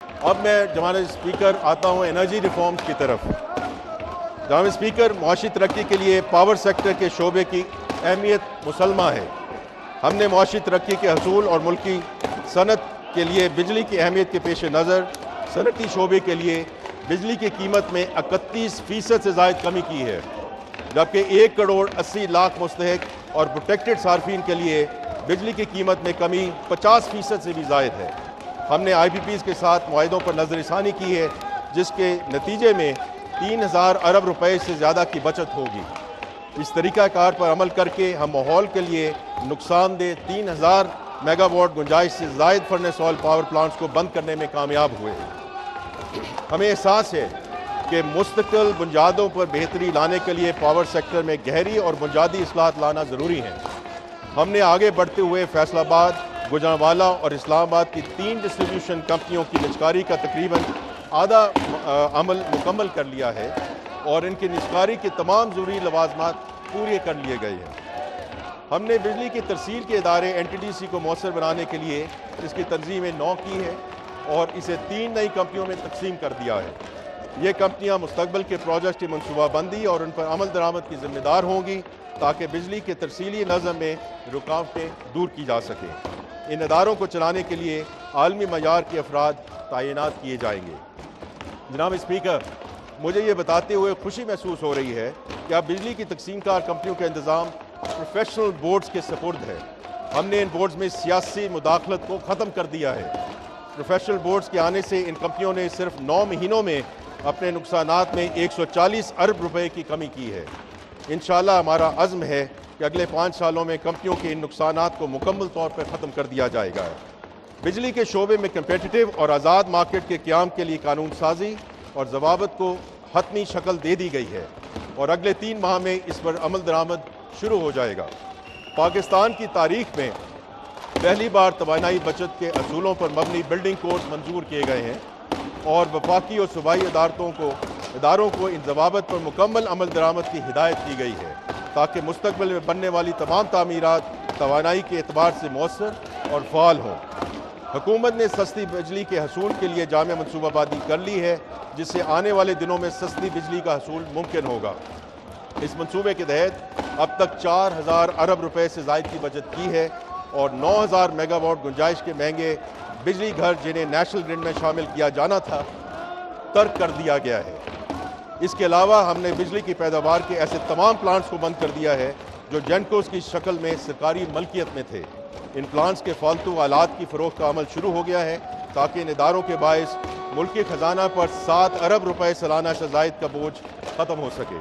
अब मैं जनाब स्पीकर आता हूँ एनर्जी रिफॉर्म्स की तरफ। जनाब स्पीकर, मुआशी तरक्की के लिए पावर सेक्टर के शोबे की अहमियत मुसल्लमा है। हमने मुआशी तरक्की के हसूल और मुल्की सनत के लिए बिजली की अहमियत के पेश नज़र सनती शोबे के लिए बिजली की कीमत में 31% से ज़ायद कमी की है, जबकि 1 करोड़ 80 लाख मुस्तहक और प्रोटेक्टेड सार्फिन के लिए बिजली की कीमत में कमी 50% से भी ज़ायद है। हमने IPPs के साथ मुआहिदों पर नज़रसानी की है, जिसके नतीजे में 3000 अरब रुपए से ज़्यादा की बचत होगी। इस तरीक़ाकार पर अमल करके हम माहौल के लिए नुकसानदेह 3000 मेगावाट गुंजाइश से ज़ायद फर्नेस ऑयल पावर प्लांट्स को बंद करने में कामयाब हुए। हमें एहसास है कि मुस्तकिल बुनियादों पर बेहतरी लाने के लिए पावर सेक्टर में गहरी और बुनियादी इस्लाहत लाना ज़रूरी है। हमने आगे बढ़ते हुए फैसलाबाद, गुजरांवाला और इस्लामाबाद की 3 डिस्ट्रीब्यूशन कंपनियों की निजकारी का तकरीबन आधा अमल मुकम्मल कर लिया है और इनकी निजकारी के तमाम ज़रूरी लवाजमात पूरे कर लिए गए हैं। हमने बिजली की तरसील के इदारे NTDC को मौसर बनाने के लिए इसकी तंजीमें 9 की है और इसे 3 नई कंपनियों में तकसीम कर दिया है। ये कंपनियां मुस्तकबिल के प्रोजेक्ट की मनसूबाबंदी और उन पर अमल दरामद की जिम्मेदार होंगी, ताकि बिजली के तरसीली नज़म में रुकावटें दूर की जा सकें। इन इदारों को चलाने के लिए आलमी मयार के अफराद तैनात किए जाएंगे। जनाब स्पीकर, मुझे ये बताते हुए खुशी महसूस हो रही है कि अब बिजली की तकसीमकार कंपनियों का इंतज़ाम प्रोफेशनल बोर्ड्स के सपुर्द है। हमने इन बोर्ड्स में सियासी मुदाखलत को ख़त्म कर दिया है। प्रोफेशनल बोर्ड्स के आने से इन कंपनियों ने सिर्फ 9 महीनों में अपने नुकसानात में 140 अरब रुपए की कमी की है। इंशाअल्लाह हमारा अज़्म है कि अगले 5 सालों में कंपनियों के इन नुकसानात को मुकम्मल तौर पर ख़त्म कर दिया जाएगा। बिजली के शोबे में कम्पेटिटिव और आज़ाद मार्केट के क़याम के लिए कानून साजी और ज़वाबत को हतमी शक्ल दे दी गई है और अगले 3 माह में इस पर अमल दरामद शुरू हो जाएगा। पाकिस्तान की तारीख में पहली बार तवानाई बचत के असूलों पर मबनी बिल्डिंग कोड मंजूर किए गए हैं और वफाकी और सूबाई इदारों को इन ज़वाबत पर मुकम्मल अमल दरामद की हिदायत की गई है, ताकि मुस्तकबिल में बनने वाली तमाम तामीरात तवानाई के एतबार से मौसर और फ़ाल हों। हुकूमत ने सस्ती बिजली के हसूल के लिए जामे मनसूबाबंदी कर ली है, जिससे आने वाले दिनों में सस्ती बिजली का हसूल मुमकिन होगा। इस मंसूबे के तहत अब तक 4000 अरब रुपए से ज़ायद की बचत की है और 9000 मेगावाट गुंजाइश के महंगे बिजली घर, जिन्हें नेशनल ग्रिड में शामिल किया जाना था, तर्क कर दिया गया है। इसके अलावा हमने बिजली की पैदावार के ऐसे तमाम प्लांट्स को बंद कर दिया है जो जेनकोस की शक्ल में सरकारी मलकियत में थे। इन प्लांट्स के फालतू आलात की फ़रोख्त का अमल शुरू हो गया है, ताकि इन इदारों के बायस मुल्की ख़जाना पर 7 अरब रुपए सालाना से ज़ायद का बोझ ख़त्म हो सके।